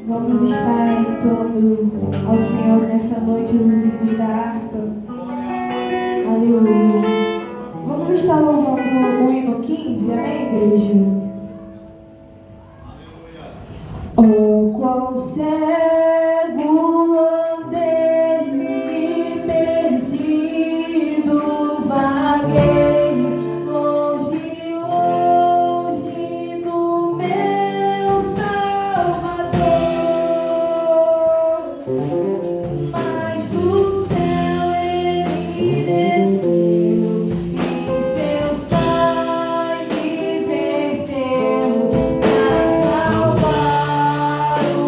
Vamos estar entoando ao Senhor nessa noite os hinos da harpa. Aleluia. Vamos estar louvando o hino 15, amém, igreja? Oh, quão cego andei e perdido vaguei, longe, longe do meu Salvador, mas do céu ele desceu e seu sangue verteu pra salvar o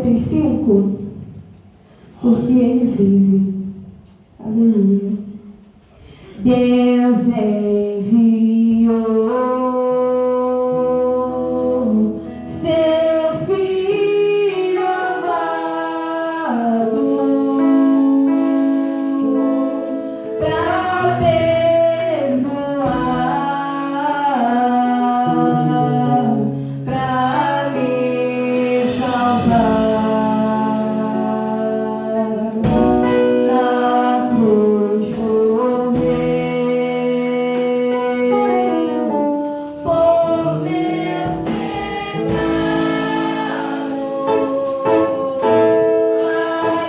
55, porque Ele vive. Aleluia. Deus enviou seu Filho amado para perdoar, para me salvar. Na cruz morreu por meus pecados, mas Jesus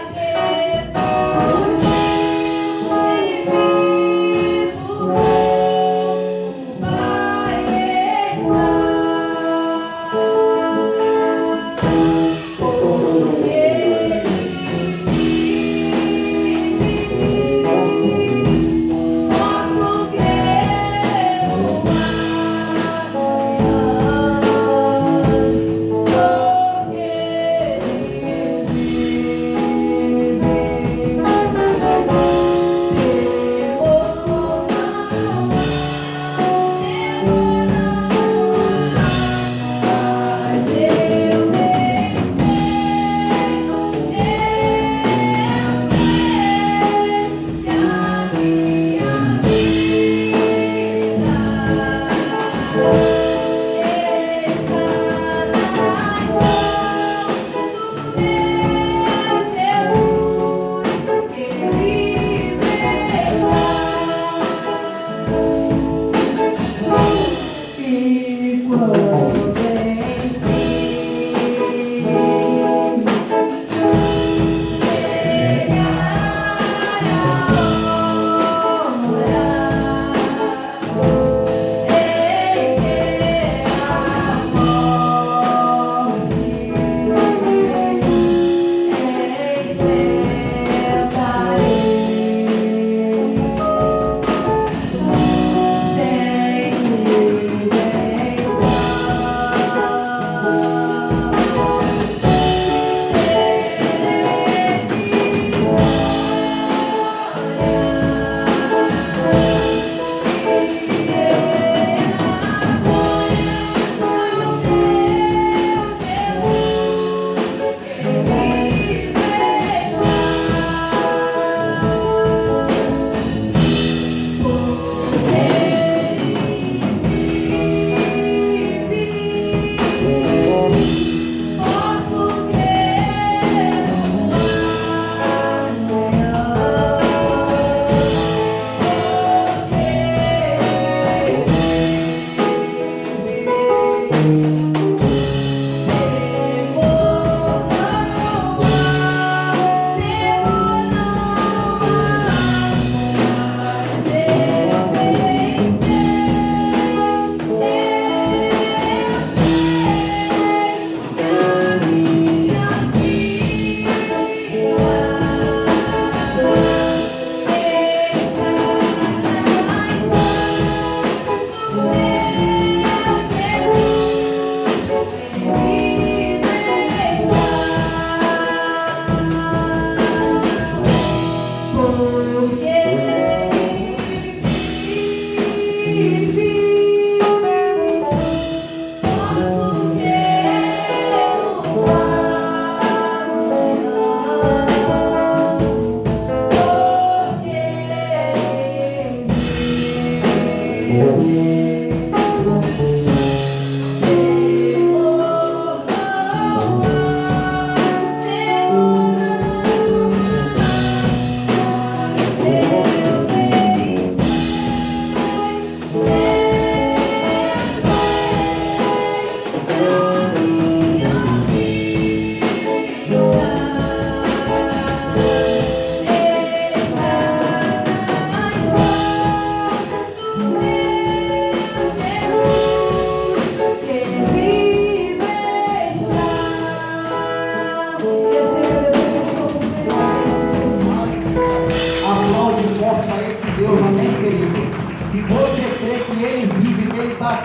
Ele vivo vai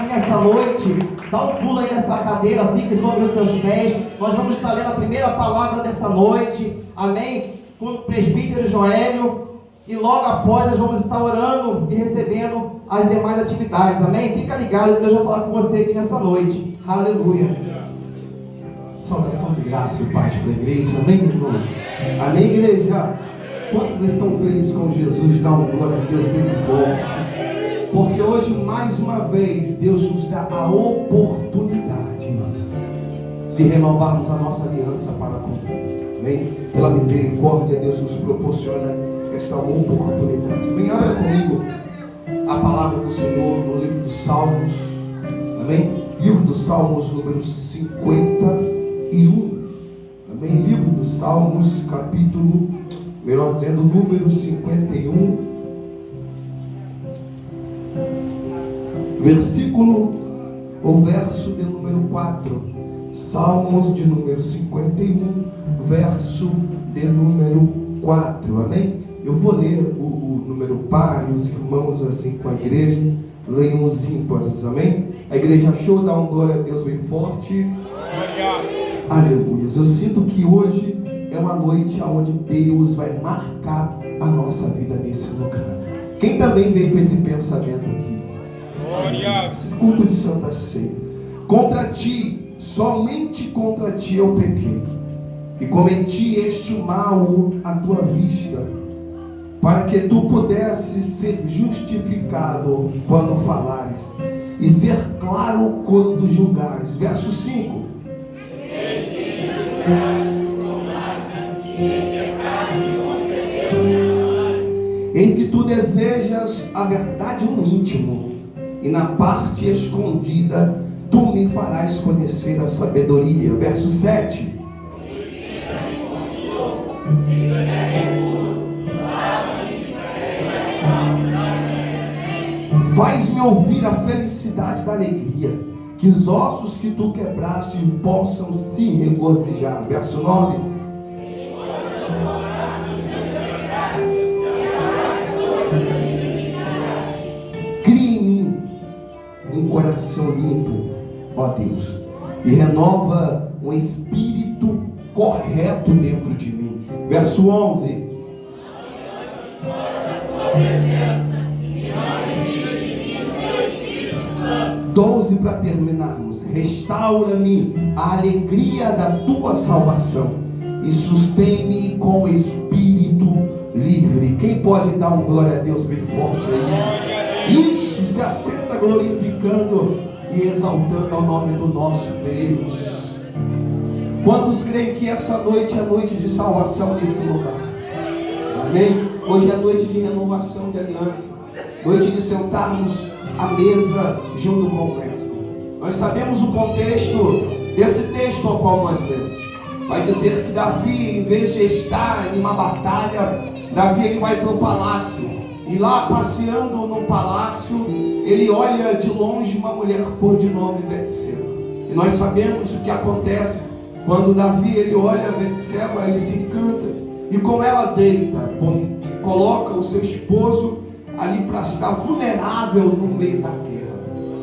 Dá um pulo aí nessa cadeira, fique sobre os seus pés. Nós vamos estar lendo a primeira palavra dessa noite. Amém? Com o presbítero Joélio. E logo após nós vamos estar orando e recebendo as demais atividades. Amém? Fica ligado que Deus vai falar com você aqui nessa noite. Aleluia. Saudação de graça e paz para a igreja. Amém, irmãos? Amém, igreja? Quantos estão felizes com Jesus? Dá uma glória a Deus bem forte. Porque hoje, mais uma vez, Deus nos dá a oportunidade de renovarmos a nossa aliança para com Ele. Amém? Pela misericórdia, Deus nos proporciona esta oportunidade. Amém? Abra comigo a palavra do Senhor no livro dos Salmos. Amém? Livro dos Salmos, número 51. Amém? Livro dos Salmos, capítulo, melhor dizendo, número 51. Versículo ou verso de número 4. Salmos de número 51, verso de número 4. Amém? Eu vou ler o número par e os irmãos assim com a igreja leiam os ímpares. Amém? A igreja achou? Dá um glória a Deus bem forte. Aleluia. Eu sinto que hoje é uma noite onde Deus vai marcar a nossa vida nesse lugar. Quem também veio com esse pensamento aqui? Culto de Santa Ceia. Contra ti, somente contra ti eu pequei, e cometi este mal à tua vista, para que tu pudesses ser justificado quando falares, e ser claro quando julgares. Verso 5. Eis que tu desejas a verdade no íntimo, e na parte escondida tu me farás conhecer a sabedoria. Verso 7. Faz-me ouvir a felicidade da alegria, que os ossos que tu quebraste possam se regozijar. Verso 9. Cria em mim um coração limpo, ó Deus, e renova um espírito correto dentro de mim. Verso 11. 12 para terminarmos. Restaura-me a alegria da tua salvação e sustém-me com espírito livre. Quem pode dar um glória a Deus bem forte aí? Isso, se assenta glorificando e exaltando ao nome do nosso Deus. Quantos creem que essa noite é noite de salvação nesse lugar? Amém? Hoje é noite de renovação de aliança, noite de sentarmos à mesa junto com o mestre. Nós sabemos o contexto desse texto ao qual nós lemos. Vai dizer que Davi, em vez de estar em uma batalha, Davi ele vai para o palácio, e lá passeando no palácio, ele olha de longe uma mulher por de nome Betseba. E nós sabemos o que acontece quando Davi ele olha Betseba, ele se encanta, e com ela deita, coloca o seu esposo ali para estar vulnerável no meio da guerra.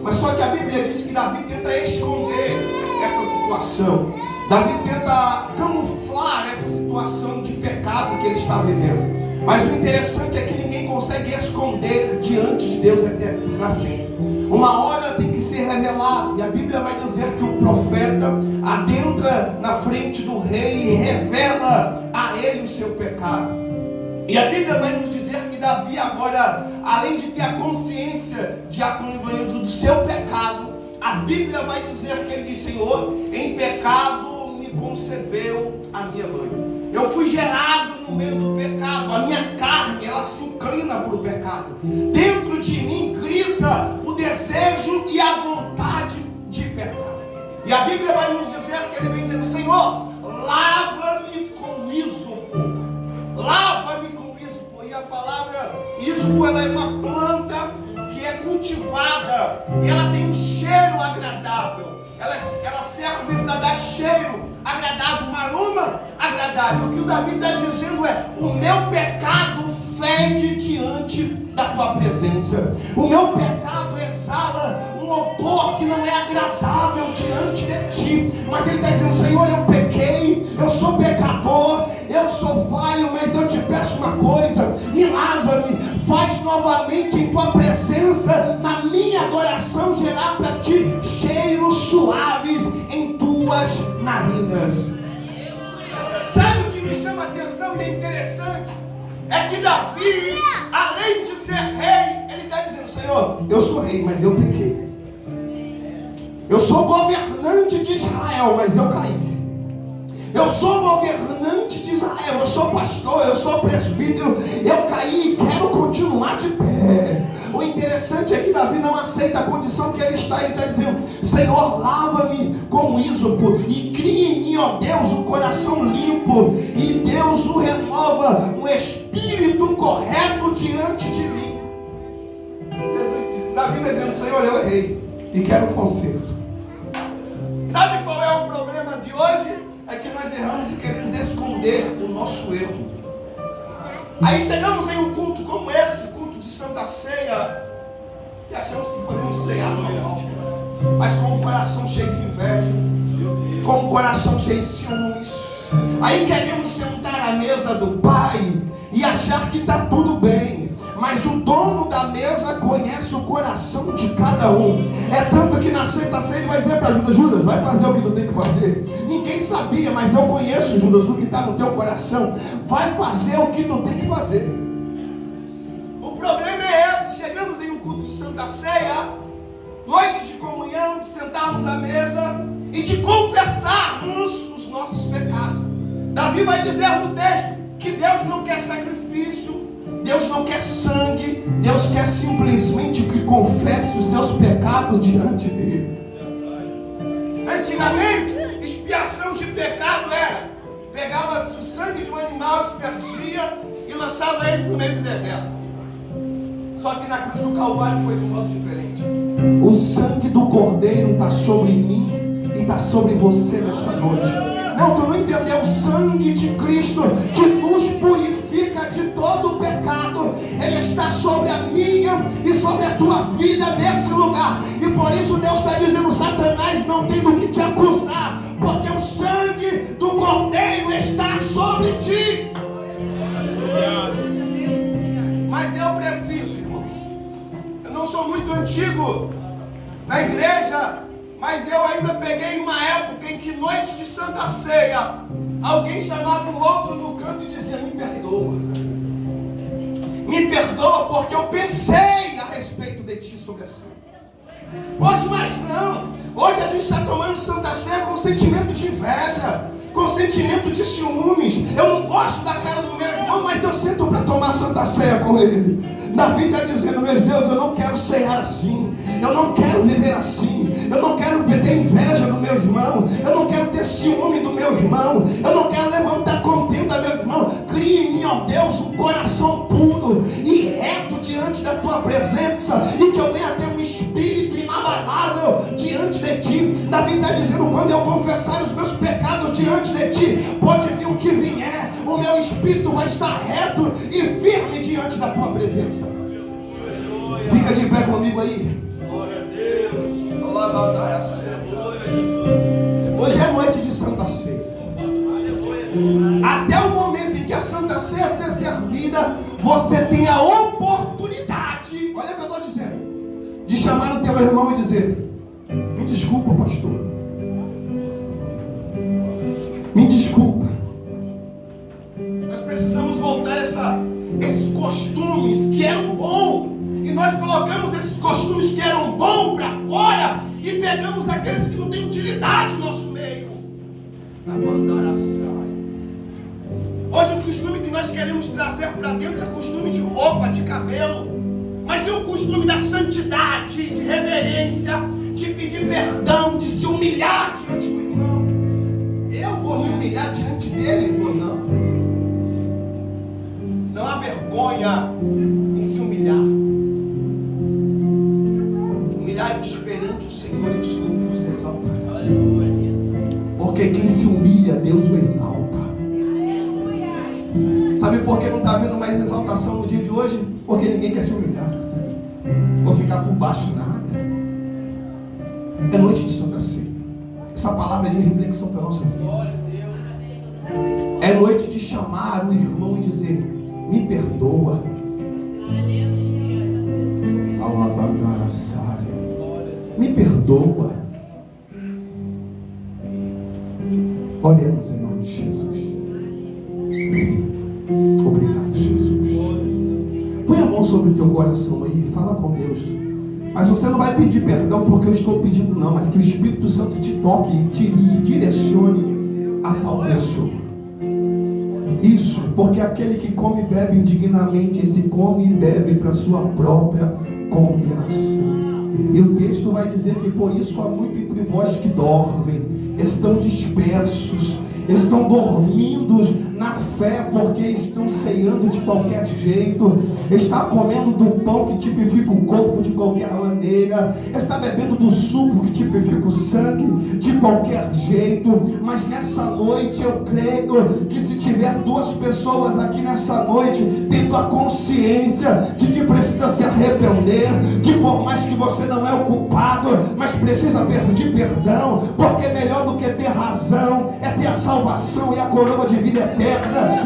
Mas só que a Bíblia diz que Davi tenta esconder essa situação. Davi tenta camuflar essa situação de pecado que ele está vivendo. Mas o interessante é que ninguém consegue esconder diante de Deus eterno para sempre. Uma hora tem que ser revelado, e a Bíblia vai dizer que o profeta adentra na frente do rei e revela a ele o seu pecado. E a Bíblia vai nos dizer que Davi agora, além de ter a consciência, diácono Ivanildo, do seu pecado, a Bíblia vai dizer que ele diz: Senhor, em pecado me concebeu a minha mãe. Eu fui gerado no meio do pecado, a minha carne, ela se inclina para o pecado. Dentro de mim grita o desejo e a vontade de pecar. E a Bíblia vai nos dizer que ele vem dizendo: Senhor, lava-me com ísopo. Lava-me com ísopo. E a palavra ísopo, ela é uma planta que é cultivada, e ela tem um cheiro agradável. Ela serve para dar cheiro agradável, um aroma agradável. O que o Davi está dizendo é: o meu pecado fede diante da tua presença. O meu pecado exala um odor que não é agradável diante de ti. Mas ele está dizendo: Senhor, eu pequei, eu sou pecador, eu sou falho, mas eu te peço uma coisa: me lava-me, faz novamente em tua presença, na minha adoração, gerar para ti cheiros suaves em tuas narinas. Sabe o que me chama a atenção e é interessante? É que Davi, além de ser rei, ele está dizendo: Senhor, eu sou rei, mas eu pequei. Eu sou governante de Israel, mas eu caí. Eu sou governante de Israel, eu sou pastor, eu sou presbítero, eu caí e quero continuar de pé. O interessante é que Davi não aceita a condição que ele está dizendo: Senhor, lava-me com ísopo e cria em mim, ó Deus, um coração limpo, e Deus o renova, um espírito correto diante de mim. Davi está dizendo: Senhor, eu errei e quero conserto. Sabe qual é o problema de hoje? É que nós erramos e queremos esconder o nosso erro. Aí chegamos em um culto como esse, culto de Santa Ceia, e achamos que podemos cear normal, mas com o coração cheio de inveja, com o coração cheio de ciúmes. Aí queremos sentar à mesa do Pai e achar que está tudo bem, mas o dono da mesa conhece o coração de cada um. É tanto que na Santa Ceia ele vai dizer para Judas: Judas, vai fazer o que tu tem que fazer. Ninguém sabia, mas eu conheço, Judas, o que está no teu coração. Vai fazer o que tu tem que fazer. O problema é esse: chegamos em um culto de Santa Ceia, noite de comunhão, de sentarmos à mesa e de confessarmos os nossos pecados. Davi vai dizer no texto que Deus não quer sacrifício, Deus não quer sangue, Deus quer simplesmente que confesse os seus pecados diante dele. Antigamente, expiação de pecado era: pegava-se o sangue de um animal, aspergia e lançava ele no meio do deserto. Só que na cruz do Calvário foi de um modo diferente. O sangue do Cordeiro está sobre mim e está sobre você nessa noite. Não, tu não entendeu. O sangue de Cristo que nos purifica de todo o pecado, ele está sobre a minha e sobre a tua vida nesse lugar. E por isso Deus está dizendo: Satanás não tem do que te acusar, porque o sangue do Cordeiro está sobre ti. Mas eu preciso, irmãos, eu não sou muito antigo na igreja, mas eu ainda peguei uma época em que, noite de Santa Ceia, alguém chamava o outro no canto e dizia: me perdoa. Me perdoa porque eu pensei a respeito de ti sobre a ceia. Hoje mais não. Hoje a gente está tomando Santa Ceia com sentimento de inveja, com sentimento de ciúmes. Eu não gosto da cara do meu irmão, mas eu sento para tomar Santa Ceia com ele. Davi está dizendo: meu Deus, eu não quero cear assim, eu não quero viver assim, eu não quero ter inveja do meu irmão, eu não quero ter ciúme do meu irmão, eu não quero levantar contenda meu irmão. Cria em mim, ó Deus, um coração puro e reto diante da tua presença, e que eu venha ter um espírito inabalável diante de ti. Davi está dizendo: quando eu confessar os meus pecados diante de ti, pode vir o que vier, o meu espírito vai estar reto e firme diante da tua presença. Fica de pé comigo aí. Glória a Deus. Hoje é noite de Santa Ceia. Até o momento em que a Santa Ceia ser servida, você tem a oportunidade, olha o que eu estou dizendo, de chamar o teu irmão e dizer: me desculpa, pastor, me desculpa. Nós precisamos voltar esses costumes que eram bons, e nós colocamos esses costumes que eram bons para fora e pegamos aqueles que não têm utilidade no nosso meio. Hoje o costume que nós queremos trazer para dentro é costume de roupa, de cabelo. Mas e o costume da santidade, de reverência, de pedir perdão, de se humilhar diante do irmão? Eu vou me humilhar diante dele ou não? Não há vergonha em se humilhar. Humilhai-vos perante o Senhor e o Senhor vos exaltará. Porque quem se humilha, Deus o exalta. Sabe por que não está havendo mais exaltação no dia de hoje? Porque ninguém quer se humilhar. Vou ficar por baixo nada. É noite de Santa Ceia. Essa palavra é de reflexão para nossas vidas. É noite de chamar o irmão e dizer: me perdoa. Me perdoa. Oremos em nome de Jesus. Obrigado, Jesus. Põe a mão sobre o teu coração aí e fala com Deus. Mas você não vai pedir perdão porque eu estou pedindo, não. Mas que o Espírito Santo te toque e te direcione a tal pessoa. Isso, porque aquele que come e bebe indignamente, esse come e bebe para sua própria condenação. E o texto vai dizer que por isso há muito entre vós que dormem, estão dispersos, estão dormindo na fé, porque estão ceando de qualquer jeito, está comendo do pão que tipifica o corpo de qualquer maneira, está bebendo do suco que tipifica o sangue de qualquer jeito. Mas nessa noite eu creio que se tiver duas pessoas aqui nessa noite tendo a consciência de que precisa se arrepender, de por mais que você não é o culpado, mas precisa pedir perdão, porque melhor do que ter razão é ter a salvação e a coroa de vida eterna.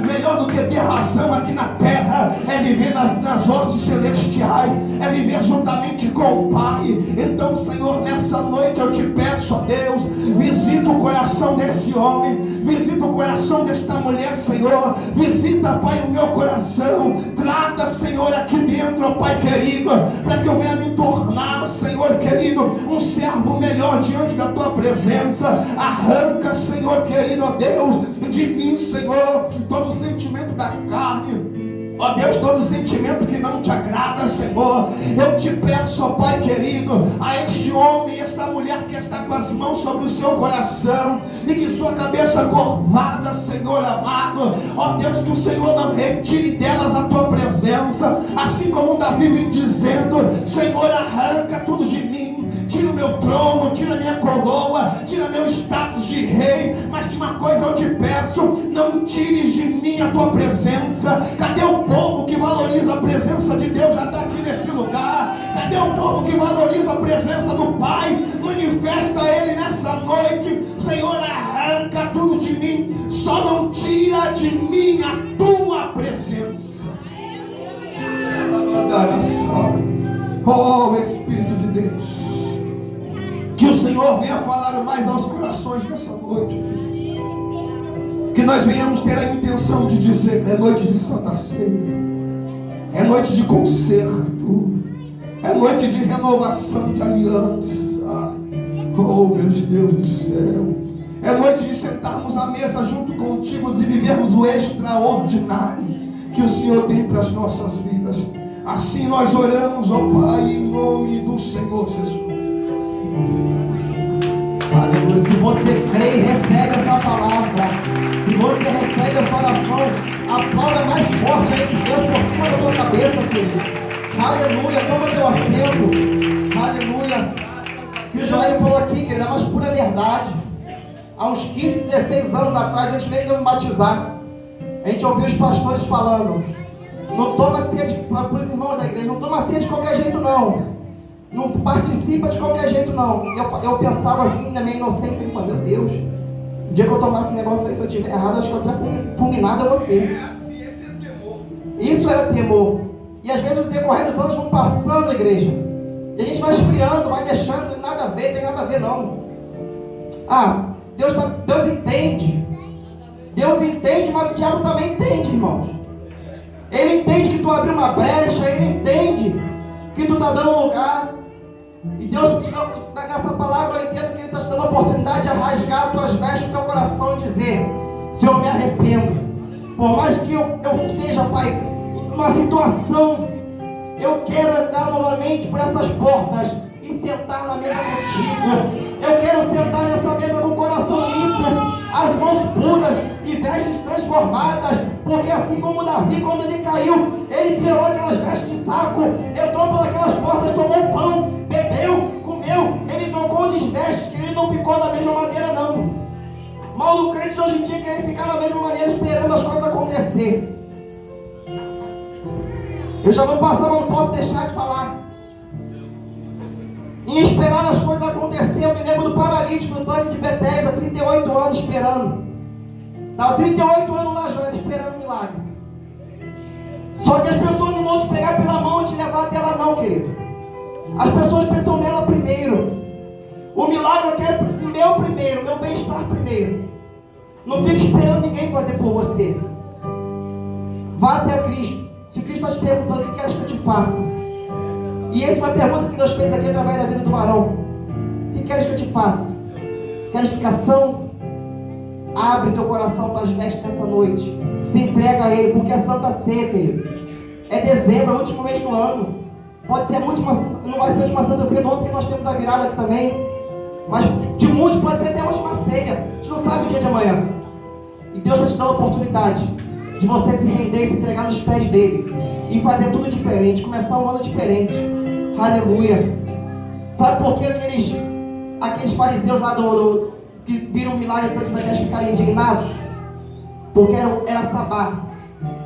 Melhor do que ter razão aqui na terra é viver nas hostes celestiais, é viver juntamente com o Pai. Então, Senhor, nessa noite eu te peço, ó Deus, visita o coração desse homem, visita o coração desta mulher, Senhor, visita, Pai, o meu coração, trata, Senhor, aqui dentro, ó Pai querido, para que eu venha me tornar, Senhor querido, um servo melhor diante da tua presença. Arranca, Senhor querido, ó Deus, de mim, Senhor, todo sentimento da carne, ó Deus, todo sentimento que não te agrada, Senhor. Eu te peço, ó Pai querido, a este homem e esta mulher que está com as mãos sobre o seu coração e que sua cabeça curvada, Senhor amado, ó Deus, que o Senhor não retire delas a tua presença, assim como Davi vem dizendo: Senhor, arranca tudo de mim, tira o meu trono, tira a minha coroa, tira meu status de rei, mas de uma coisa eu te peço: não tires de mim a tua presença. Cadê o povo que valoriza a presença de Deus? Já está aqui nesse lugar. Cadê o povo que valoriza a presença do Pai? Manifesta Ele nessa noite. Senhor, arranca tudo de mim, só não tira de mim a tua presença. Oh Espírito de Deus, que o Senhor venha falar mais aos corações nessa noite, que nós venhamos ter a intenção de dizer: é noite de Santa Ceia, é noite de conserto, é noite de renovação de aliança. Oh meu Deus do céu, é noite de sentarmos à mesa junto contigo e vivermos o extraordinário que o Senhor tem para as nossas vidas. Assim nós oramos, ó Pai, em nome do Senhor Jesus. Aleluia. Se você crê e recebe essa palavra, se você recebe essa oração, aplauda mais forte a esse Deus por cima da tua cabeça, querido. Aleluia. Toma teu assento. Aleluia. Que o Joel falou aqui, querido, é a mais pura verdade. Há uns 15, 16 anos atrás, a gente veio me batizar. A gente ouviu os pastores falando: não toma ceia para os irmãos da igreja, não toma ceia de qualquer jeito não. Não participa de qualquer jeito não. Eu pensava assim, na minha inocência, eu falei: meu Deus, o dia que eu tomasse esse negócio aí, se eu estiver errado, acho que eu até fulminado é você. Esse era temor. Isso era temor. E às vezes os decorrer dos anos vão passando, igreja, e a gente vai esfriando, vai deixando, tem nada a ver não. Deus entende. Deus entende, mas o diabo também entende, irmãos. Ele entende que tu abriu uma brecha, ele entende que tu está dando lugar. E Deus, nessa palavra, eu entendo que Ele está te dando a oportunidade de rasgar tuas vestes do teu coração e dizer: Senhor, eu me arrependo. Por mais que eu esteja, Pai, numa situação, eu quero entrar novamente por essas portas e sentar na mesa contigo. Eu quero sentar nessa mesa com o coração limpo, as mãos puras e vestes transformadas, porque assim como Davi, quando ele caiu, ele tirou aquelas vestes de saco, entrou por aquelas portas, tomou pão, bebeu, comeu, ele trocou de vestes, que ele não ficou da mesma maneira não. Mal do crente hoje em dia quer ficar da mesma maneira esperando as coisas acontecer. Eu já vou passar, mas não posso deixar de falar. em esperar as coisas acontecer. Eu me lembro do paralítico no tanque de Betesda, 38 anos esperando. Estava 38 anos lá, Joel, esperando o milagre. Só que as pessoas não vão te pegar pela mão e te levar até lá não, querido. As pessoas pensam nela primeiro. O milagre eu quero o meu primeiro, o meu bem-estar primeiro. Não fique esperando ninguém fazer por você. Vá até Cristo. Se Cristo está te perguntando o que queres que eu te faça, e essa foi a pergunta que Deus fez aqui através da vida do varão. O que queres que eu te faça? Queres ficação? Abre teu coração para as vestes nessa noite. Se entrega a Ele, porque a Santa Ceia, querido, é dezembro, é o último mês do ano. Pode ser a última, não vai ser a última Santa Ceia do ano, porque nós temos a virada aqui também. Mas de muitos pode ser até a última ceia. A gente não sabe o dia de amanhã. E Deus está te dando a oportunidade de você se render e se entregar nos pés dele e fazer tudo diferente, começar um ano diferente. Aleluia. Sabe por que aqueles fariseus lá que viram um milagre depois de Betesda ficarem indignados? Porque era sabá.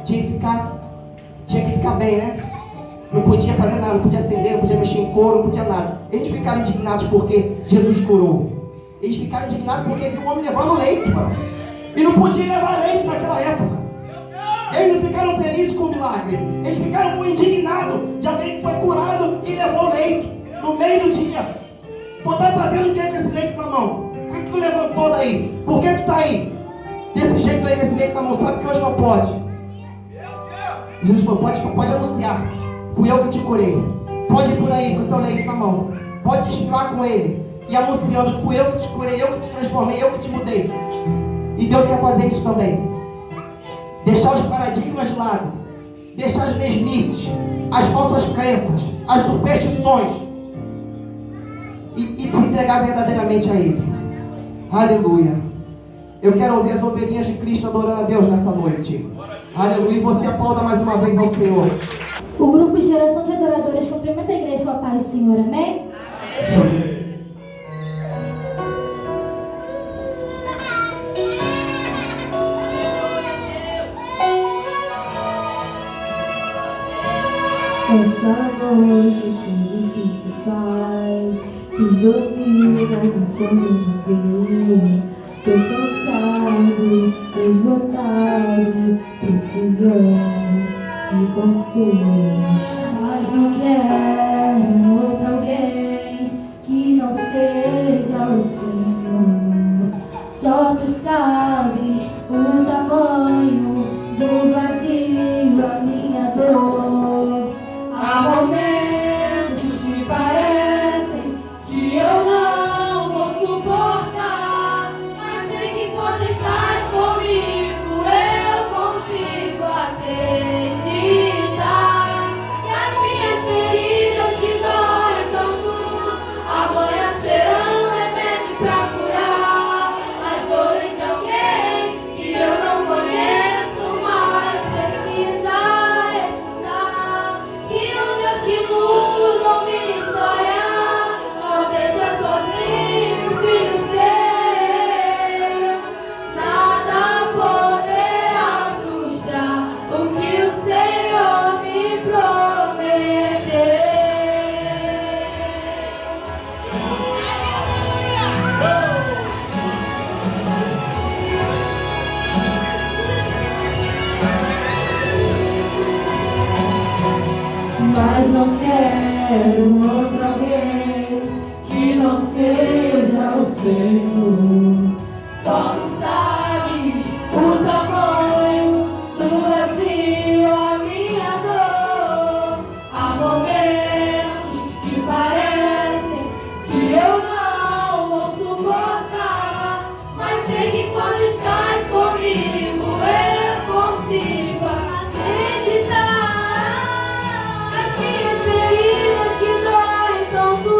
Tinha que ficar bem, né? Não podia fazer nada, não podia acender, não podia mexer em couro, não podia nada. Eles ficaram indignados porque Jesus curou. Eles ficaram indignados porque viu um homem levando leite, mano. E não podia levar leite naquela época. Eles não ficaram felizes com o milagre. Eles ficaram indignados de alguém que foi curado e levou leite no meio do dia. Tu tá fazendo o que com esse leite na mão? Por que tu levantou daí? Por que tu tá aí? Desse jeito aí com esse leite na mão, sabe que hoje não pode. Jesus falou, pode anunciar. Fui eu que te curei. Pode ir por aí com o teu leite na mão. Pode desfilar com ele e anunciando que fui eu que te curei, eu que te transformei, eu que te mudei. E Deus quer fazer isso também. Deixar os paradigmas de lado. Deixar as mesmices, as falsas crenças, as superstições. E entregar verdadeiramente a Ele. Aleluia. Eu quero ouvir as ovelhinhas de Cristo adorando a Deus nessa noite. Aleluia. E você aplauda mais uma vez ao Senhor. O grupo Geração de Adoradores cumprimenta a igreja com a paz do Senhor, amém? Essa noite foi difícil, Pai. Quis dormir, mas o sono não veio. Tô cansado, esgotado, precisando de conselho. Mas não quero outro alguém que não seja o Senhor. Só tu sabes o tamanho do vazio, a minha dor. Há momentos que parecem que eu não vou suportar, mas sei que quando estás comigo eu consigo acreditar que as minhas feridas que doem tanto amanhã serão remédio pra curar as dores de alguém que eu não conheço, mas precisa escutar que o Deus que muda minha história não deixa sozinho o filho seu. Nada poderá frustrar o que o Senhor me prometeu. Mas não quero outro alguém que não seja o Senhor. Só tu sabes o tamanho do vazio, a minha dor. Há momentos que parecem que eu não vou suportar, mas sei que quando estás comigo eu consigo acreditar. As minhas feridas que doem tanto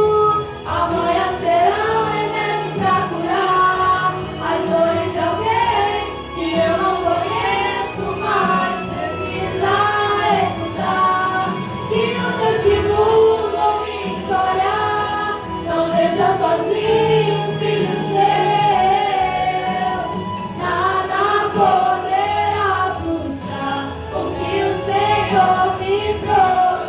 amanhã serão remédio pra curar as dores de alguém que eu não conheço, mas precisa escutar que o Deus que mudou minha história não deixa sozinho um filho seu. Nada poderá frustrar o que o Senhor me prometeu.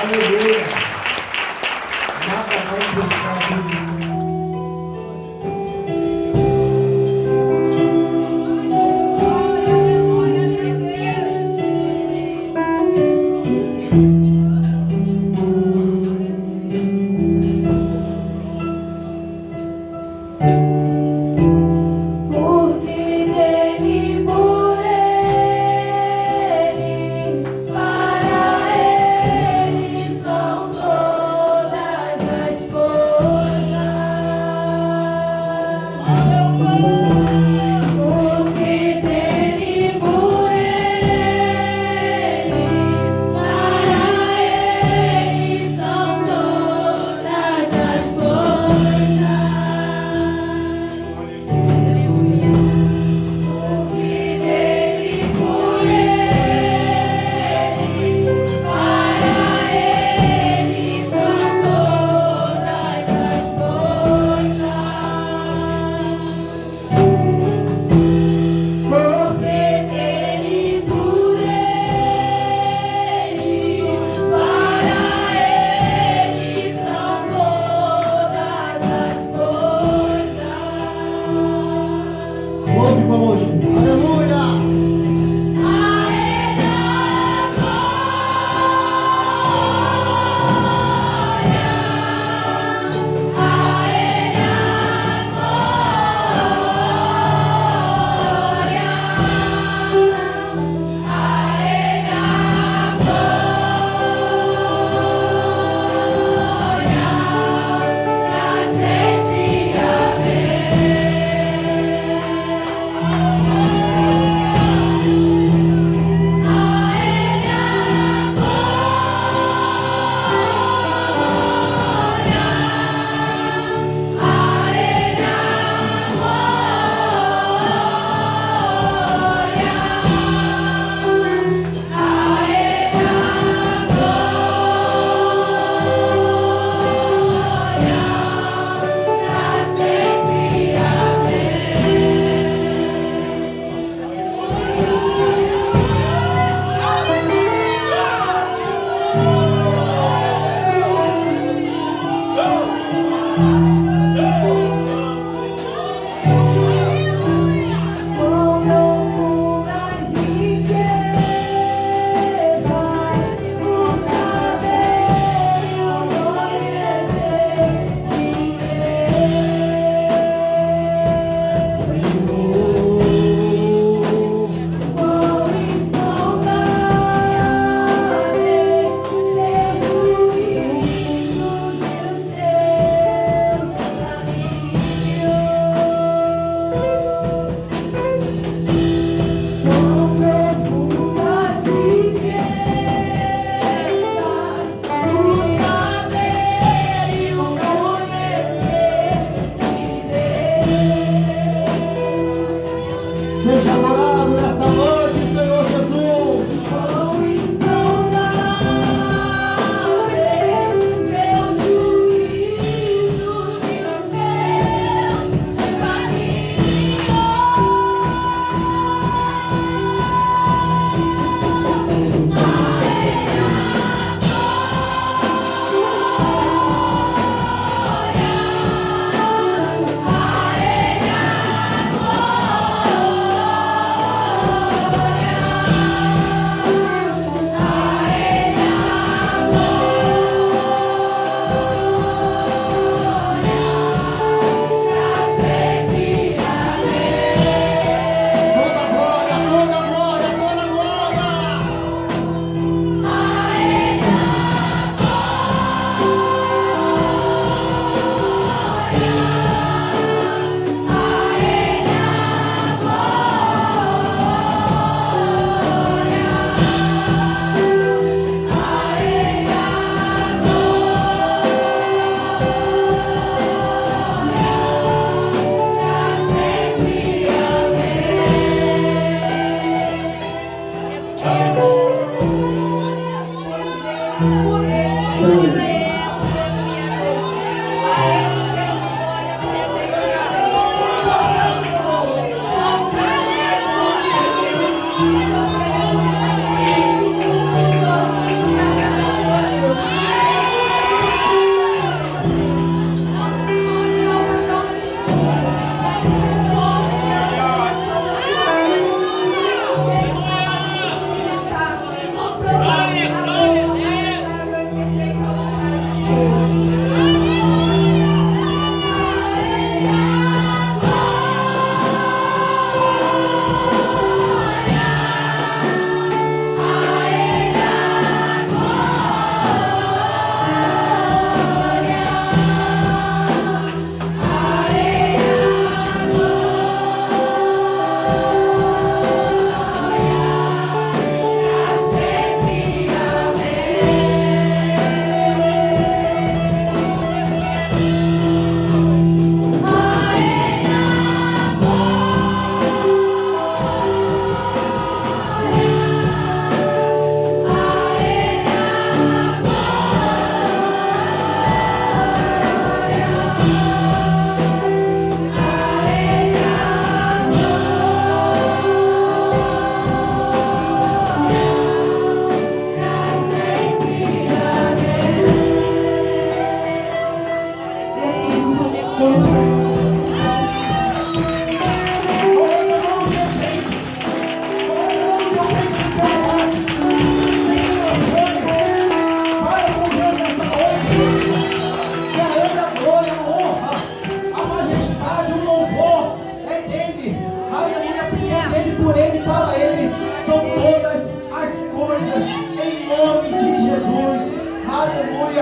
Aleluia. Nada vai impressionar Deus. Porque dele, por ele, para ele são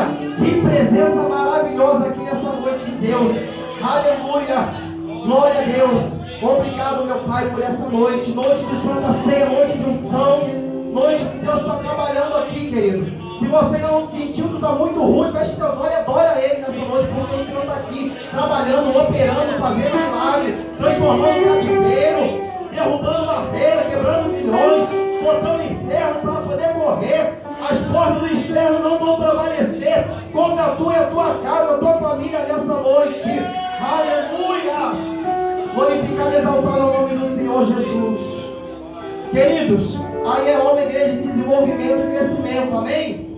Aleluia. Que presença maravilhosa aqui nessa noite de Deus. Aleluia. Glória a Deus. Obrigado, meu Pai, por essa noite. Noite de Santa Ceia, noite de unção. Noite que Deus está trabalhando aqui, querido. Se você não sentiu que está muito ruim, feche teus olhos e adora Ele nessa noite, porque o Senhor está aqui trabalhando, operando, fazendo milagre, transformando cativeiro, derrubando barreira, quebrando milhões, botando inferno para poder correr. As portas do inferno não vão prevalecer contra a tua e a tua casa, a tua família nessa noite. Aleluia! Glorificado e exaltado é o nome do Senhor Jesus. Queridos, aí é uma igreja de desenvolvimento e crescimento, amém?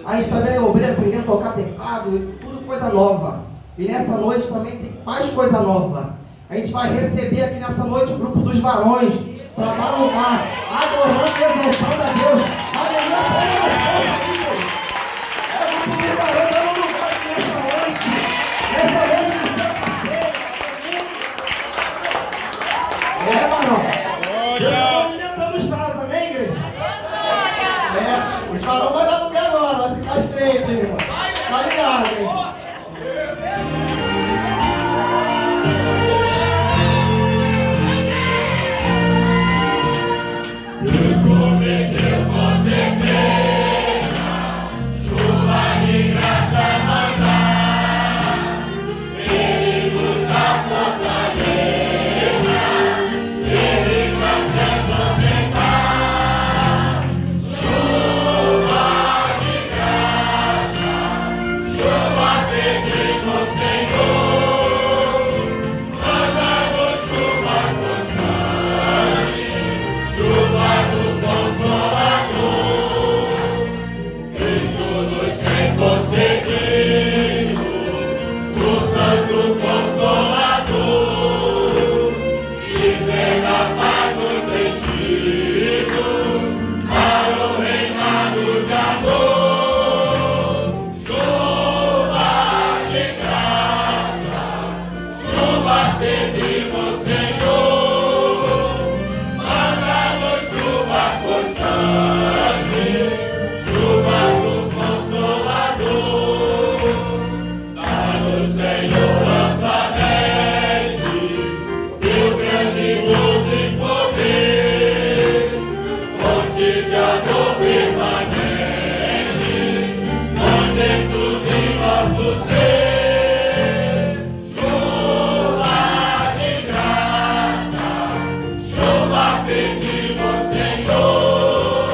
A gente está vendo obreiro aprendendo a tocar teclado, tudo coisa nova. E nessa noite também tem mais coisa nova. A gente vai receber aqui nessa noite o grupo dos varões para dar lugar, adorando e exaltando a Deus. Aleluia, palmas, é o grupo dos varões dando lugar aqui nessa noite. Nessa noite de Santa Ceia. Varão. Deus está movimentando os braços, amém, igreja? Os varões vão dar lugar agora, vai ficar estreito, hein, irmão? Tá ligado, hein? Deus prometeu com certeza, chuva de graça mandar, perigos da fortaleza, Ele vai te sustentar. Chuva de graça, chuva pedindo ao Senhor, mandando chuvas constantes, chuva do Consolador. Cristo nos tem concedido o Santo Consolador, que pela paz nos enchido para o reinado de amor. Chuva de graça, chuva pedimos, Senhor, manda-nos chuvas constantes, chuvas do Consolador. Dá-nos, Senhor, amplamente teu grande luz e poder, fonte de amor permanente, dentro de nosso ser. Chuva de graça, chuva pedimos, Senhor,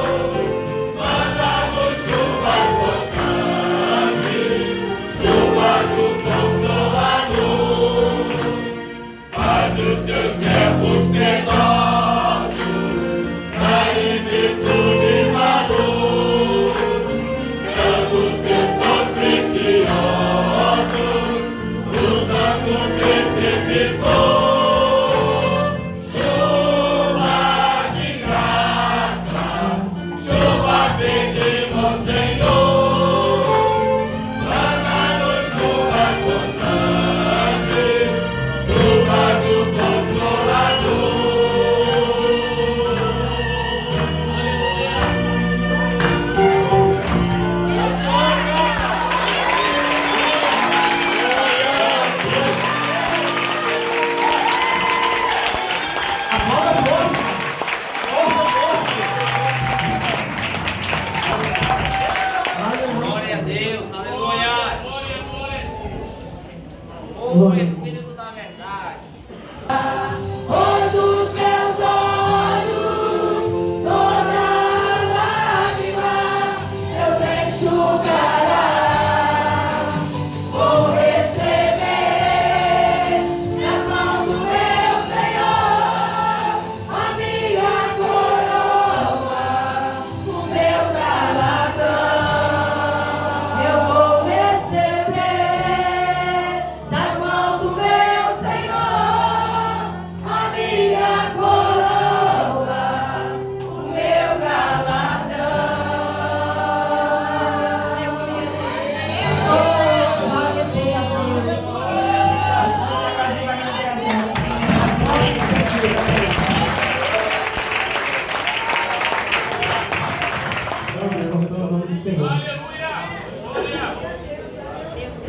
manda-nos chuvas constantes, chuvas do Consolador. Faz os teus servos piedosos darem virtude e valor, dando os teus dons preciosos, usando o preceptor. Chuva de graça, chuva pedimos, Senhor, manda-nos chuvas constantes, chuvas do Consolador. Aplauda forte. Glória a Deus, aleluia. O Espírito da verdade. Pois dos meus olhos toda lágrima Deus enxugará. Vou receber nas mãos do meu Senhor a minha coroa, o meu galardão. Eu vou receber das mãos do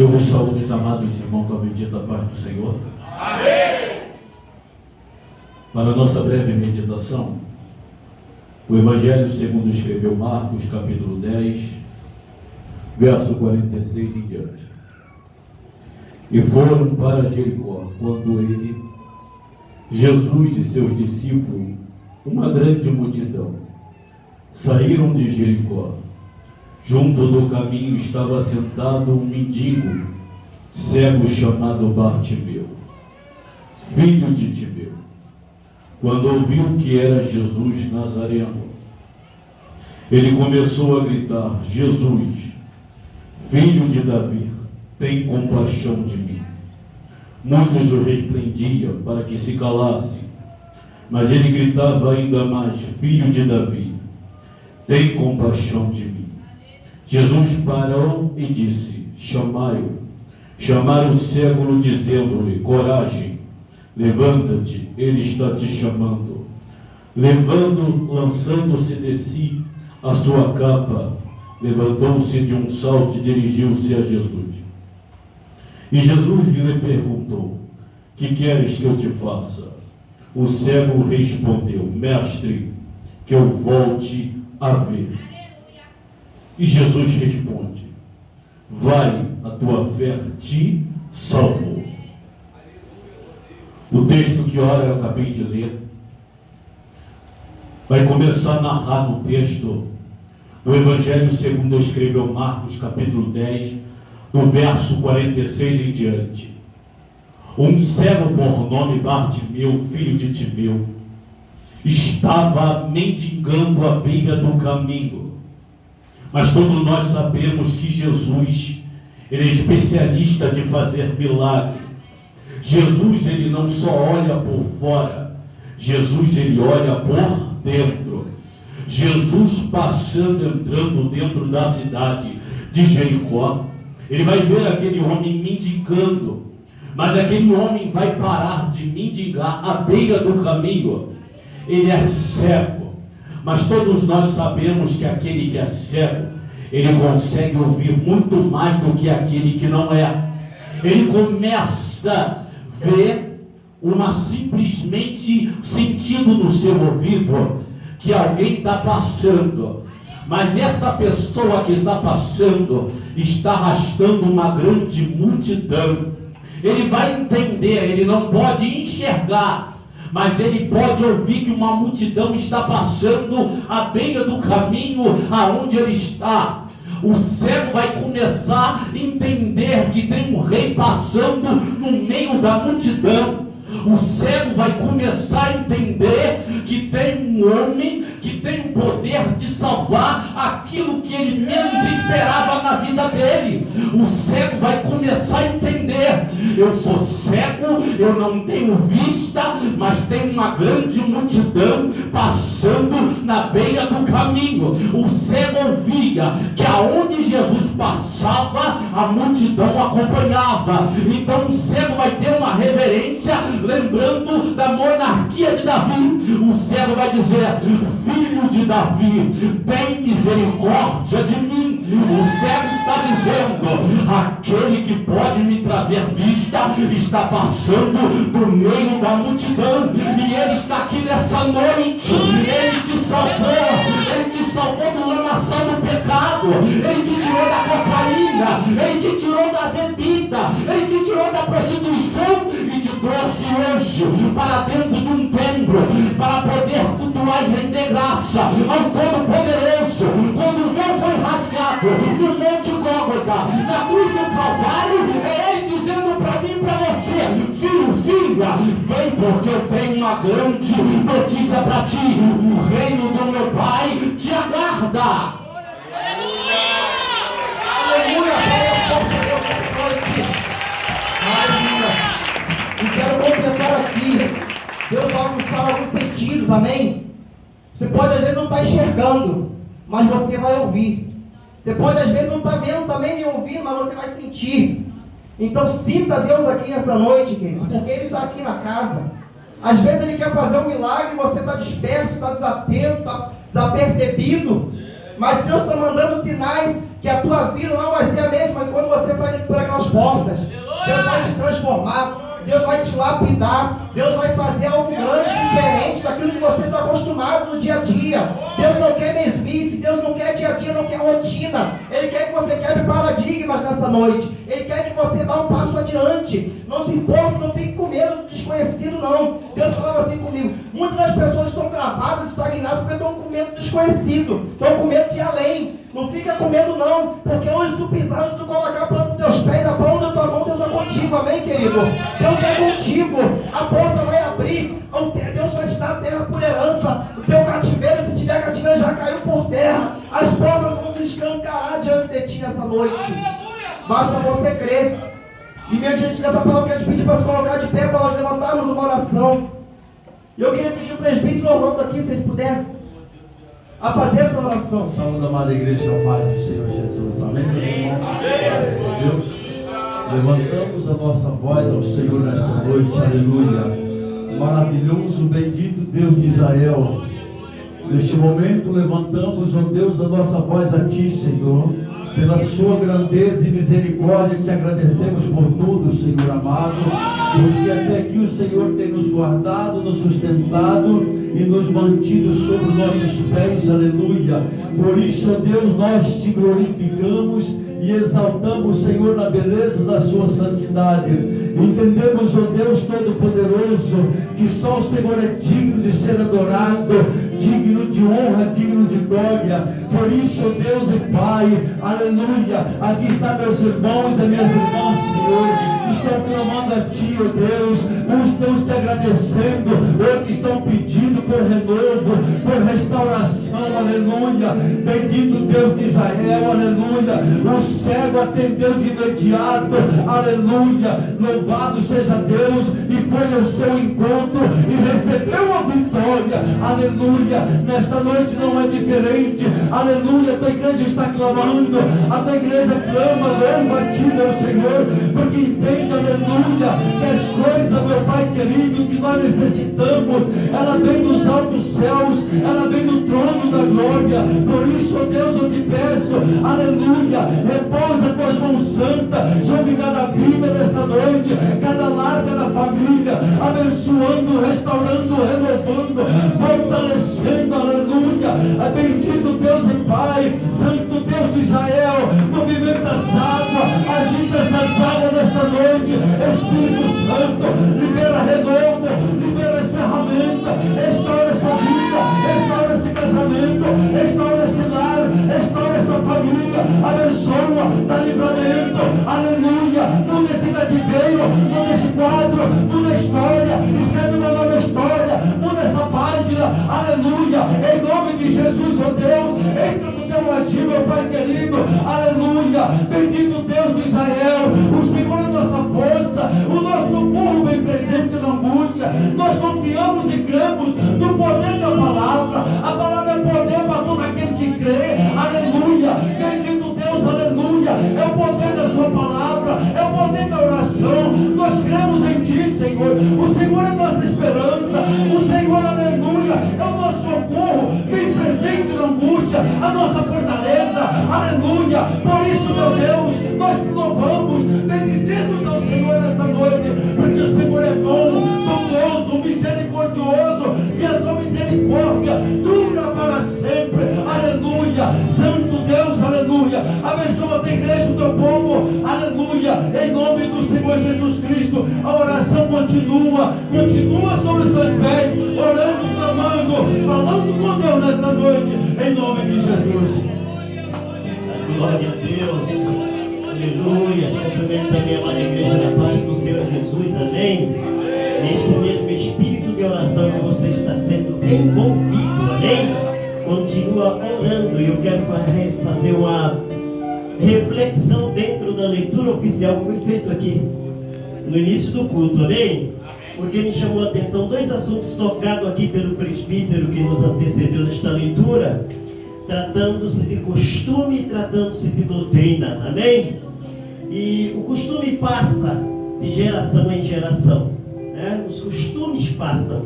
Eu vos saúdo, meus amados irmãos, com a bendita paz do Senhor. Amém. Para a nossa breve meditação, o Evangelho segundo escreveu Marcos, capítulo 10, verso 46 em diante. E foram para Jericó, quando ele, Jesus e seus discípulos, uma grande multidão, saíram de Jericó. Junto do caminho estava sentado um mendigo, cego, chamado Bartimeu, filho de Timeu. Quando ouviu que era Jesus Nazareno, ele começou a gritar: Jesus, filho de Davi, tem compaixão de mim. Muitos o repreendiam para que se calasse, mas ele gritava ainda mais: Filho de Davi, tem compaixão de mim. Jesus parou e disse: chamai-o. Chamaram o cego, dizendo-lhe: coragem, levanta-te, ele está te chamando. Lançando-se de si a sua capa, levantou-se de um salto e dirigiu-se a Jesus. E Jesus lhe perguntou: que queres que eu te faça? O cego respondeu: mestre, que eu volte a ver. E Jesus responde: vai, a tua fé te salvou. O texto que ora eu acabei de ler vai começar a narrar no texto do Evangelho segundo escreveu Marcos, capítulo 10, do verso 46 em diante. Um cego por nome Bartimeu, filho de Timeu, estava mendigando à beira do caminho. Mas todos nós sabemos que Jesus, ele é especialista de fazer milagre. Jesus, ele não só olha por fora, Jesus, ele olha por dentro. Jesus entrando dentro da cidade de Jericó, ele vai ver aquele homem mendigando, mas aquele homem vai parar de mendigar à beira do caminho. Ele é cego. Mas todos nós sabemos que aquele que é cego, ele consegue ouvir muito mais do que aquele que não é. Ele começa a ver simplesmente sentido no seu ouvido que alguém está passando. Mas essa pessoa que está passando está arrastando uma grande multidão. Ele vai entender, ele não pode enxergar, mas ele pode ouvir que uma multidão está passando à beira do caminho aonde ele está. O cego vai começar a entender que tem um rei passando no meio da multidão. O cego vai começar a entender que tem um homem que tem o poder de salvar aquilo que ele menos esperava na vida dele. O cego vai começar a entender: eu sou cego, eu não tenho vista, mas tem uma grande multidão passando na beira do caminho. O cego ouvia que aonde Jesus passava, a multidão acompanhava. Então o cego vai ter uma reverência, lembrando da monarquia de Davi. O cego vai dizer: filho de Davi, tem misericórdia de mim. O cego está dizendo: aquele que pode me trazer vista está passando do meio da multidão, e ele está aqui nessa noite. Ele te salvou do lamaçal do pecado, ele te tirou da cocaína, ele te tirou da bebida, ele te tirou da prostituição e te trouxe hoje para dentro de um templo, para poder cultuar e render graça ao Todo-Poderoso. Quando o véu foi rasgado no Monte Gólgota, na cruz do Calvário, é ele dizendo para mim e para você: filho, filha, vem, porque eu tenho uma grande notícia para ti. O reino do meu Pai te aguarda. Aleluia! Aleluia! E quero completar aqui. Deus vai alcançar alguns sentidos, amém? Você pode às vezes não estar enxergando, mas você vai ouvir. Você pode às vezes não estar vendo também nem ouvindo, mas você vai sentir. Então sinta Deus aqui nessa noite, querido, porque Ele está aqui na casa. Às vezes Ele quer fazer um milagre e você está disperso, está desatento, está desapercebido. Mas Deus está mandando sinais que a tua vida não vai ser a mesma. E quando você sai por aquelas portas. Deus vai te transformar. Deus vai te lapidar. Deus vai fazer algo grande, diferente daquilo que você está acostumado no dia a dia. Deus não quer mesmice, Deus não quer dia a dia, não quer rotina. Ele quer que você quebre paradigmas nessa noite. Ele quer que você dê um passo adiante. Não se importe, não fique com medo do desconhecido, não. Deus falava assim comigo: muitas das pessoas estão travadas, estagnadas, porque estão com medo do desconhecido, estão com medo de ir além. Não fica com medo, não, porque onde tu pisar, onde tu colocar a planta dos teus pés, a palma da tua mão, Deus é contigo, amém, querido? Deus é contigo, a porta vai abrir, Deus vai te dar a terra por herança. O teu cativeiro, se tiver cativeiro, já caiu por terra. As portas vão se escancarar diante de ti nessa noite. Basta você crer. E minha gente, nessa palavra, eu quero te pedir para se colocar de pé, para nós levantarmos uma oração. E eu queria pedir o presbítero Orlando aqui, se ele puder, a fazer essa oração. Saúde, amada igreja, na paz do Senhor Jesus. Amém, meus irmãos? Graças a Deus. Levantamos a nossa voz ao Senhor nesta noite. Aleluia. Maravilhoso, bendito Deus de Israel. Neste momento levantamos, ó Deus, a nossa voz a Ti, Senhor. Pela sua grandeza e misericórdia, te agradecemos por tudo, Senhor amado, porque até aqui o Senhor tem nos guardado, nos sustentado e nos mantido sobre os nossos pés, aleluia. Por isso, ó Deus, nós te glorificamos e exaltamos, Senhor, na beleza da sua santidade. Entendemos, ó Deus Todo-Poderoso, que só o Senhor é digno de ser adorado, digno de honra, digno de glória. Por isso, ó Deus e Pai, aleluia, aqui estão meus irmãos e minhas irmãs, Senhor, estão clamando a Ti, ó Deus, uns estão te agradecendo, outros estão pedindo por renovo, por restauração, aleluia. Bendito Deus de Israel, aleluia. O cego atendeu de imediato, aleluia. Louvado seja Deus, e foi ao seu encontro e recebeu a vitória, aleluia. Nesta noite não é diferente, aleluia. A tua igreja está clamando, a tua igreja clama, louva a Ti, meu Senhor, porque entende, aleluia, que as coisas, meu Pai querido, que nós necessitamos, ela vem dos altos céus, ela vem do trono da glória. Por isso, ó Deus, eu te peço, aleluia, repousa tuas mãos santas sobre cada vida nesta noite, cada lar, cada família, abençoando, restaurando, renovando, fortalecendo, aleluia. Bendito Deus e Pai, Santo Deus de Israel, movimenta as águas, agita essas águas nesta noite. Espírito Santo, libera renovo, libera as ferramentas, restaura essa vida, restaura esse casamento, restaura esse lar, restaura essa família, abençoa, dá livramento, aleluia. Muda esse cativeiro, muda esse quadro, muda a história, escreve uma nova história, muda essa página, aleluia. Em nome de Jesus, ó Deus, entra no teu agir, meu Pai querido, aleluia. Bendito Deus de Israel, o Senhor é nossa força, o nosso socorro bem presente na angústia. Nós confiamos e cremos no poder da palavra. A palavra é poder para todo aquele que crê, aleluia. Bendito Deus, aleluia. É o poder da sua palavra, é o poder da oração. Nós cremos em Ti, Senhor. O Senhor é nossa esperança, o Senhor, aleluia, é o nosso socorro bem presente na angústia, a nossa fortaleza, aleluia. Por isso, meu Deus, nós te louvamos, bendizemos ao Senhor nesta noite, porque o Senhor é bom, bondoso, misericordioso, e a sua misericórdia dura para sempre, aleluia. Santo Deus, aleluia. Abençoa a tua igreja, o teu povo, aleluia. Em nome do Senhor Jesus Cristo, a oração continua sobre os seus pés, orando, clamando, falando com Deus nesta noite, em nome de Jesus. Glória a Deus, aleluia. Cumprimento também a amada igreja da paz do Senhor Jesus, amém. Neste mesmo espírito de oração que você está sendo envolvido, amém. Continua orando, e eu quero fazer uma reflexão dentro da leitura oficial que foi feita aqui no início do culto, amém. Porque me chamou a atenção dois assuntos tocados aqui pelo presbítero que nos antecedeu nesta leitura, tratando-se de costume e tratando-se de doutrina, amém? E o costume passa de geração em geração, né? Os costumes passam.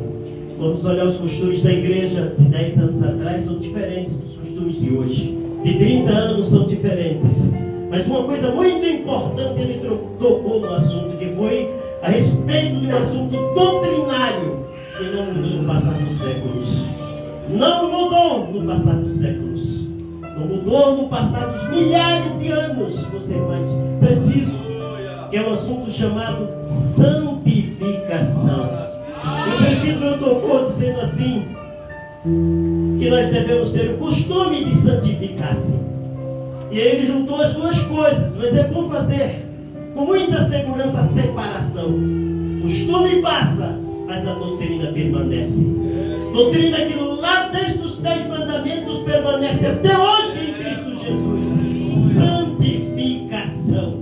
Vamos olhar os costumes da igreja de 10 anos atrás, são diferentes dos costumes de hoje. De 30 anos são diferentes. Mas uma coisa muito importante ele tocou no assunto, que foi a respeito de um assunto doutrinário que não mudou no passar dos séculos. Não mudou no passar dos séculos. Não mudou no passar dos milhares de anos, vou ser mais preciso, que é um assunto chamado santificação. O presbítero tocou dizendo assim, que nós devemos ter o costume de santificar-se. E aí ele juntou as duas coisas, mas é bom fazer com muita segurança a separação. O costume passa, mas a doutrina permanece. Doutrina que lá desde os 10 mandamentos permanece até hoje em Cristo Jesus. Santificação.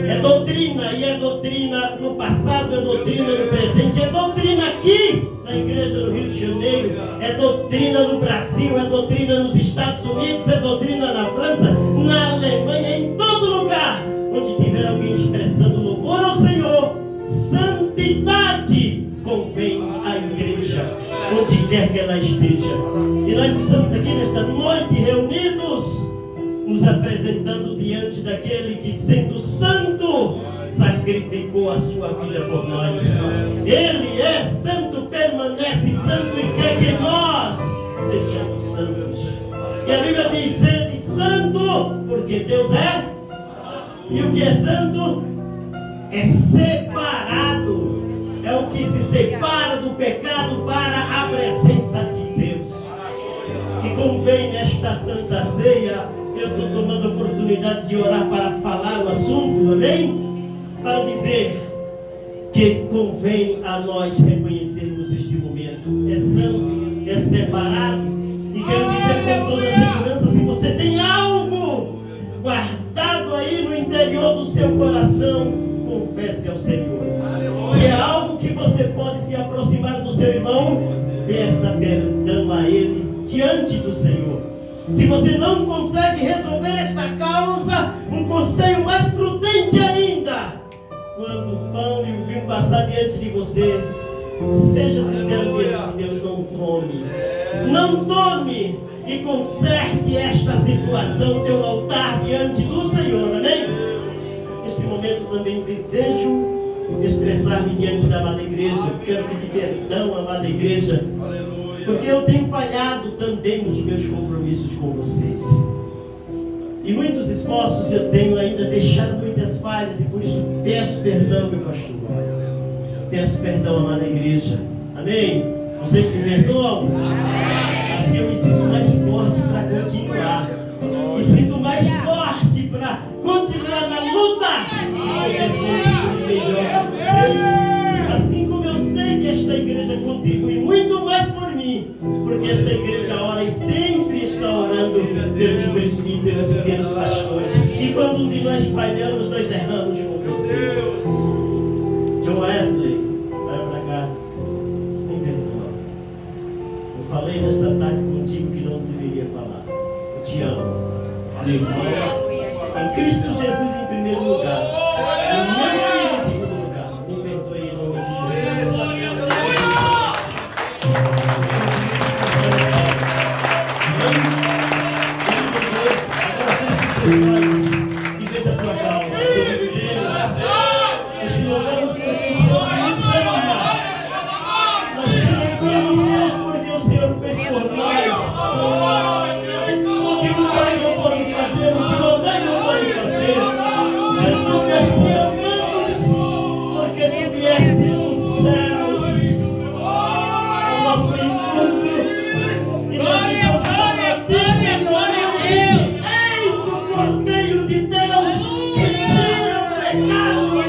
É doutrina, e é doutrina no passado, é doutrina no presente, é doutrina aqui na igreja do Rio de Janeiro, é doutrina no Brasil, é doutrina nos Estados Unidos, é doutrina na França, na Alemanha, em todo lugar onde tiver alguém expressando louvor ao Senhor. Santidade convém à igreja, onde quer que ela esteja. E nós estamos aqui nesta noite reunidos, nos apresentando diante daquele que, sendo santo, sacrificou a sua vida por nós. Ele é santo, permanece santo e quer que nós sejamos santos. E a Bíblia diz: sede santo, porque Deus é. E o que é santo? É separado. É o que se separa do pecado para a presença de Deus. E convém nesta Santa Ceia, eu estou tomando a oportunidade de orar para falar o assunto, amém? Para dizer que convém a nós reconhecermos este momento. É santo, é separado. E quero dizer com toda segurança, se você tem algo guardado aí no interior do seu coração, confesse ao Senhor. Se é algo que você pode se aproximar do seu irmão, peça perdão a ele diante do Senhor. Se você não consegue resolver esta causa, um conselho mais prudente ainda: quando o pão e o vinho passar diante de você, seja sincero diante de Deus, não tome. Não tome e conserte esta situação, teu altar diante do Senhor, amém? Neste momento também desejo expressar-me diante da amada igreja. Quero pedir perdão, amada igreja, porque eu tenho falhado também nos meus compromissos com vocês. E muitos esforços eu tenho ainda deixado muitas falhas, e por isso peço perdão, meu pastor. Peço perdão, amada igreja. Amém? Vocês me perdoam? Assim eu me sinto mais forte para continuar. Me sinto mais forte para continuar na luta. Melhor para vocês. Assim como eu sei que esta igreja contribui muito mais por mim, porque esta igreja ora e sempre está orando pelos presbíteros e pelos pastores. E quando um de nós falhamos, nós erramos com vocês. John Wesley, vai para cá. Me perdoa. Eu falei nesta tarde contigo que não deveria falar. Eu te amo. Aleluia. Em Cristo Jesus em primeiro lugar. Eu não em segundo lugar. Me perdoe em nome de Jesus. E veja a tua causa, Deus. Nós te louvamos porque o Senhor nos ama. Nós te louvamos, Deus, porque o Senhor fez por nós o que o Pai não pode fazer, o que o Pai não pode fazer. Jesus, nós te amamos porque tu vieste dos céus ao nosso encontro e nós exaltamos a ti, Senhor. Cordeiro de Deus que tira o pecado do mundo.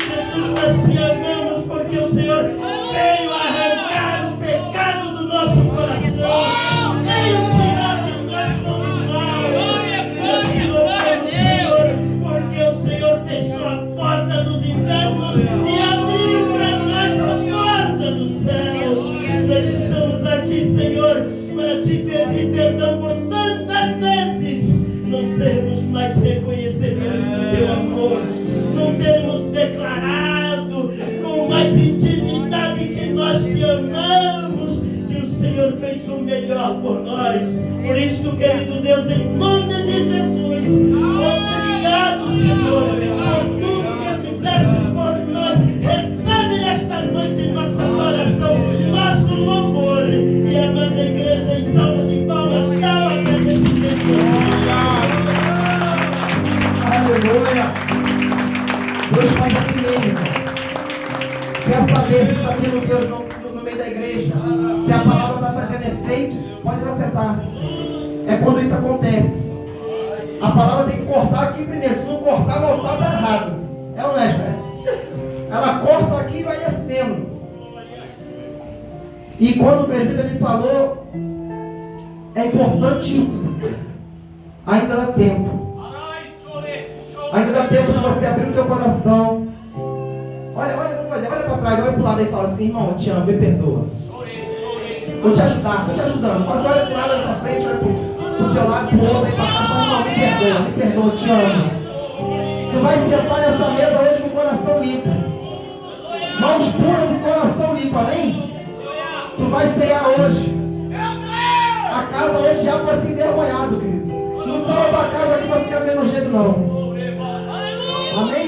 Jesus, nós te amamos porque o Senhor veio arrancar o pecado do nosso coração, veio tirar de nós todo o mal. Nós te louvamos, Senhor, porque o Senhor fechou a porta dos infernos e abriu para nós a porta dos céus. Nós estamos aqui, Senhor, para te pedir perdão por tantas vezes não sermos mais reconhecedores do teu amor, não termos declarado com mais intimidade que nós te amamos, que o Senhor Senhor fez o melhor por nós. Por isso, querido Deus, em nome de Jesus, obrigado, Senhor, por tudo que fizeste por nós. Recebe nesta noite nossa adoração, nosso louvor. E a amada igreja, em salva de palmas, dá o agradecimento. Aleluia. Deus faz assim mesmo. Quer saber se está tendo Deus no meio da igreja? Se a palavra está fazendo efeito, pode acertar. É quando isso acontece. A palavra tem que cortar aqui primeiro. Se não cortar, no altar está errado. É ou não é, Joé? Ela corta aqui e vai descendo. E quando o presbítero ele falou, é importantíssimo. Ainda dá tempo. Ainda dá tempo de você abrir o teu coração. Olha, vamos fazer, olha para trás, olha para o lado e fala assim: irmão, eu te amo, me perdoa. Vou te ajudar, estou te ajudando. Faz, olha para o lado, olha para frente, olha para o teu lado, para o outro, e para cá, fala: irmão, me perdoa, eu te amo. Tu vai sentar nessa mesa hoje com o coração limpo, mãos puras e coração limpo, amém? Tu vai cear hoje. A casa hoje já para ser envergonhado, querido. Não sai da casa aqui para ficar do mesmo jeito, não. Amém?